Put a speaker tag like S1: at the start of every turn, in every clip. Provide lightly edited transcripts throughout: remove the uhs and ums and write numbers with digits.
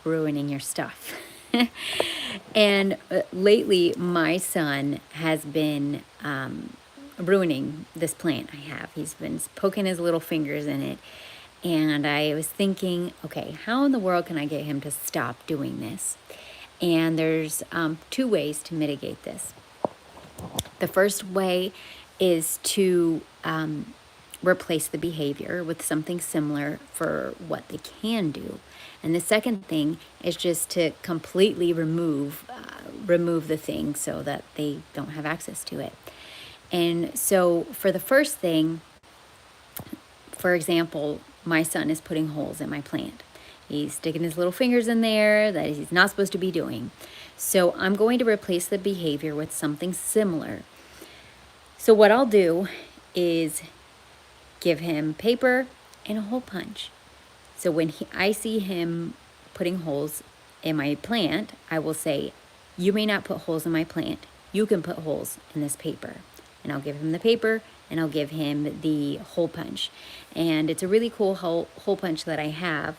S1: ruining your stuff. And lately, my son has been ruining this plant I have. He's been poking his little fingers in it. And I was thinking, okay, how in the world can I get him to stop doing this? And there's two ways to mitigate this. The first way is to replace the behavior with something similar for what they can do. And the second thing is just to completely remove the thing so that they don't have access to it. And so for the first thing, for example, my son is putting holes in my plant. He's sticking his little fingers in there that he's not supposed to be doing. So I'm going to replace the behavior with something similar. So what I'll do is give him paper and a hole punch. So when I see him putting holes in my plant, I will say, you may not put holes in my plant. You can put holes in this paper. And I'll give him the paper and I'll give him the hole punch. And it's a really cool hole punch that I have.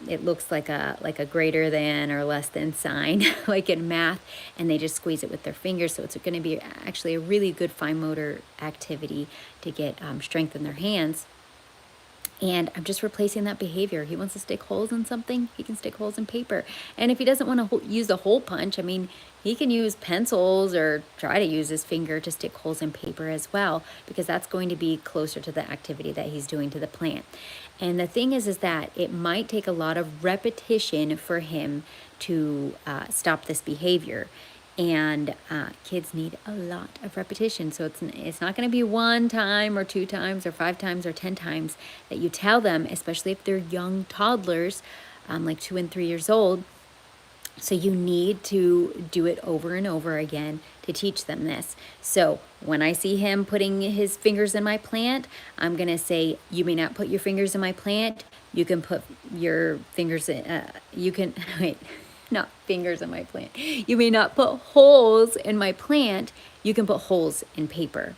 S1: It looks like a greater than or less than sign, like in math, and they just squeeze it with their fingers. So it's going to be actually a really good fine motor activity to get strength in their hands. And I'm just replacing that behavior. He wants to stick holes in something, he can stick holes in paper. And if he doesn't want to use a hole punch, I mean, he can use pencils or try to use his finger to stick holes in paper as well, because that's going to be closer to the activity that he's doing to the plant. And the thing is that it might take a lot of repetition for him to stop this behavior. And kids need a lot of repetition. So it's not going to be 1 time or 2 times or 5 times or 10 times that you tell them, especially if they're young toddlers, like 2 and 3 years old. So you need to do it over and over again to teach them this. So when I see him putting his fingers in my plant, I'm going to say, you may not put your fingers in my plant. You can put your fingers in, wait, not fingers in my plant. You may not put holes in my plant. You can put holes in paper.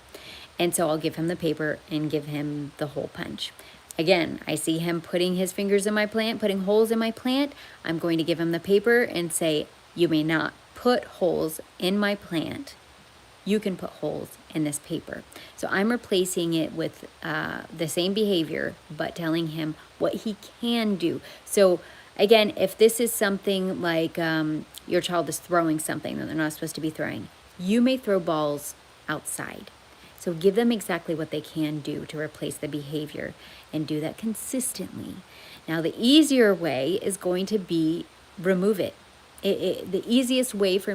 S1: And so I'll give him the paper and give him the hole punch. Again, I see him putting his fingers in my plant, putting holes in my plant. I'm going to give him the paper and say, you may not put holes in my plant. You can put holes in this paper. So I'm replacing it with the same behavior, but telling him what he can do. So again, if this is something like your child is throwing something that they're not supposed to be throwing, you may throw balls outside. So give them exactly what they can do to replace the behavior and do that consistently. Now, the easier way is going to be remove it. The easiest way for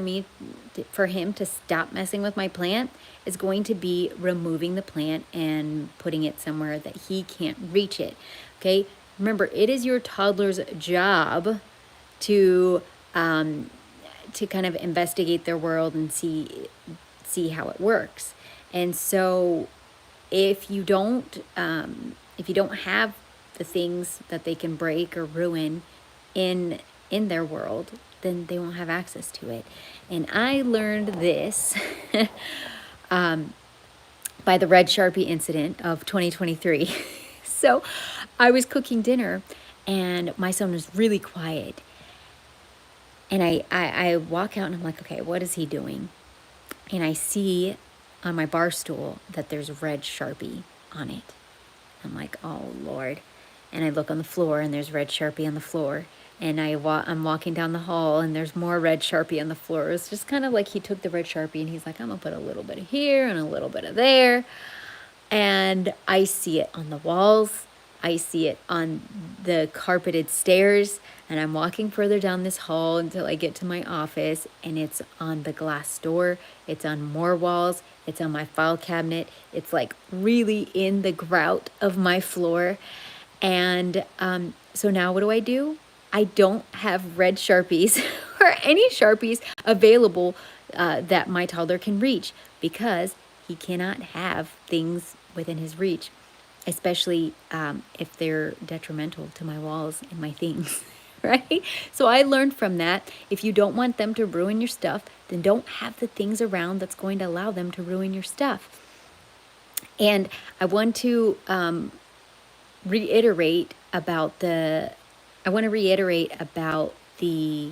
S1: him to stop messing with my plant is going to be removing the plant and putting it somewhere that he can't reach it. Okay? Remember, it is your toddler's job to kind of investigate their world and see how it works. And so if you don't have the things that they can break or ruin in their world, then they won't have access to it. And I learned this by the red Sharpie incident of 2023. So I was cooking dinner and my son was really quiet. And I walk out and I'm like, okay, what is he doing? And I see on my bar stool that there's a red Sharpie on it. I'm like, oh Lord. And I look on the floor and there's red Sharpie on the floor. And I'm walking down the hall and there's more red Sharpie on the floor. It's just kind of like he took the red Sharpie and he's like, I'm gonna put a little bit of here and a little bit of there. And I see it on the walls. I see it on the carpeted stairs, and I'm walking further down this hall until I get to my office, and it's on the glass door, it's on more walls, it's on my file cabinet, it's like really in the grout of my floor. And so now what do? I don't have red Sharpies or any Sharpies available that my toddler can reach, because he cannot have things within his reach, especially if they're detrimental to my walls and my things, right? So I learned from that, if you don't want them to ruin your stuff, then don't have the things around that's going to allow them to ruin your stuff. And I want to reiterate about I want to reiterate about the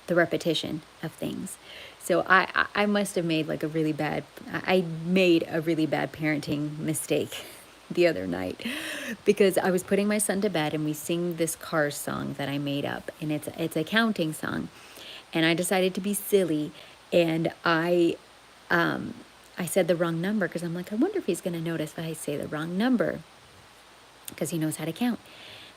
S1: repetition of things. So I must have made like I made a really bad parenting mistake the other night, because I was putting my son to bed and we sing this Cars song that I made up, and it's a counting song, and I decided to be silly, and I said the wrong number, because I'm like, I wonder if he's going to notice that I say the wrong number, because he knows how to count.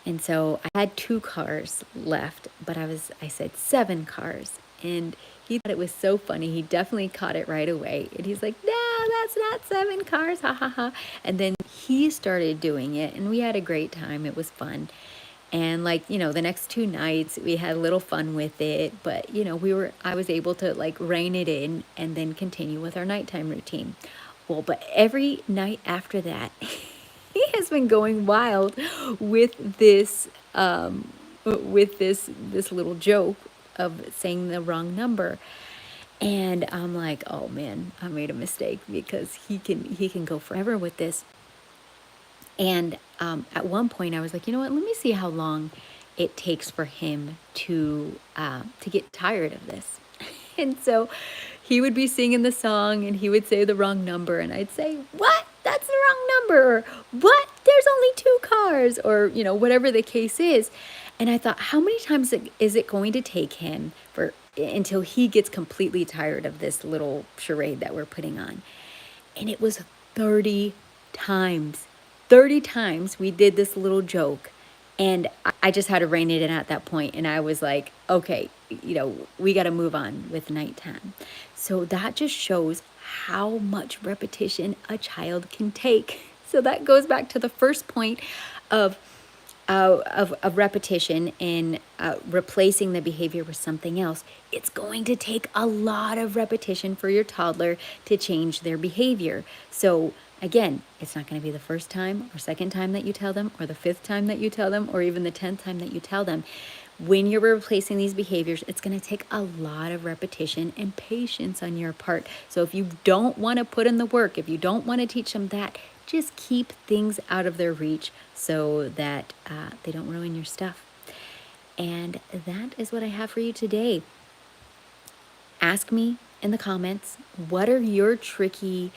S1: And so I had 2 cars left, but I said 7 cars. And he thought it was so funny. He definitely caught it right away. And he's like, no, that's not 7 cars, ha ha ha. And then he started doing it, and we had a great time. It was fun. And like, the next 2 nights we had a little fun with it, but I was able to like rein it in and then continue with our nighttime routine. Well, but every night after that, he has been going wild with this little joke of saying the wrong number. And I'm like, oh man, I made a mistake, because he can go forever with this. And at one point I was like, you know what, let me see how long it takes for him to get tired of this. And so he would be singing the song and he would say the wrong number, and I'd say, what? That's the wrong number. Or, what? There's only 2 cars, or, whatever the case is. And I thought, how many times is it going to take him until he gets completely tired of this little charade that we're putting on? And it was 30 times. 30 times we did this little joke, and I just had to rein it in at that point. And I was like, okay, we got to move on with nighttime. So that just shows how much repetition a child can take. So that goes back to the first point of repetition and replacing the behavior with something else. It's going to take a lot of repetition for your toddler to change their behavior. So again, it's not going to be the first time or second time that you tell them, or the 5th time that you tell them, or even the 10th time that you tell them. When you're replacing these behaviors, it's going to take a lot of repetition and patience on your part. So if you don't want to put in the work, if you don't want to teach them that, just keep things out of their reach so that they don't ruin your stuff. And that is what I have for you today. Ask me in the comments, what are your the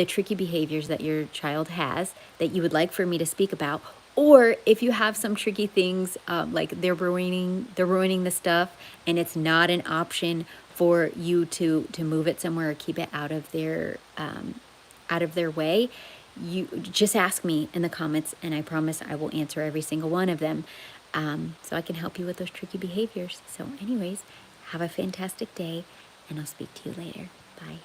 S1: tricky behaviors that your child has that you would like for me to speak about? Or if you have some tricky things, like they're ruining the stuff, and it's not an option for you to move it somewhere or keep it out of their way, you just ask me in the comments, and I promise I will answer every single one of them, so I can help you with those tricky behaviors. So anyways, have a fantastic day, and I'll speak to you later. Bye.